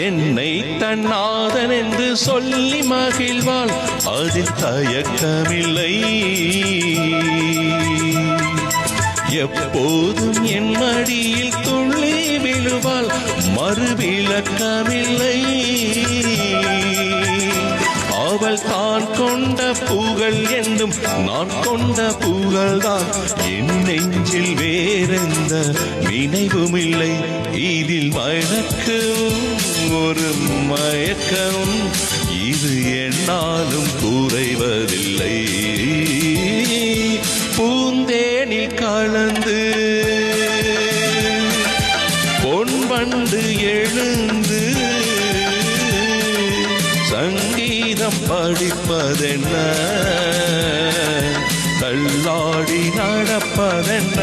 என்னை தன்னாதன் என்று சொல்லி மகிழ்வாள், அதில் தயக்கமில்லை. எப்போதும் என் மடியில் துள்ளி விழுவாள், மறுவிலக்கமில்லை. அவள் தான் கொண்ட புகழ் என்றும் நான் கொண்ட புகழ்தான். என் நெஞ்சில் வேறெந்த நினைவும் இல்லை. இதில் மயக்கம் ஒரு மயக்கம், இது என்னாலும் குறைவதில்லை. பூந்தேனில் கலந்து பொன்வண்டு எழுந்து சங்கீதம் படிப்பதென்ன, தள்ளாடி நடப்பதென்ன.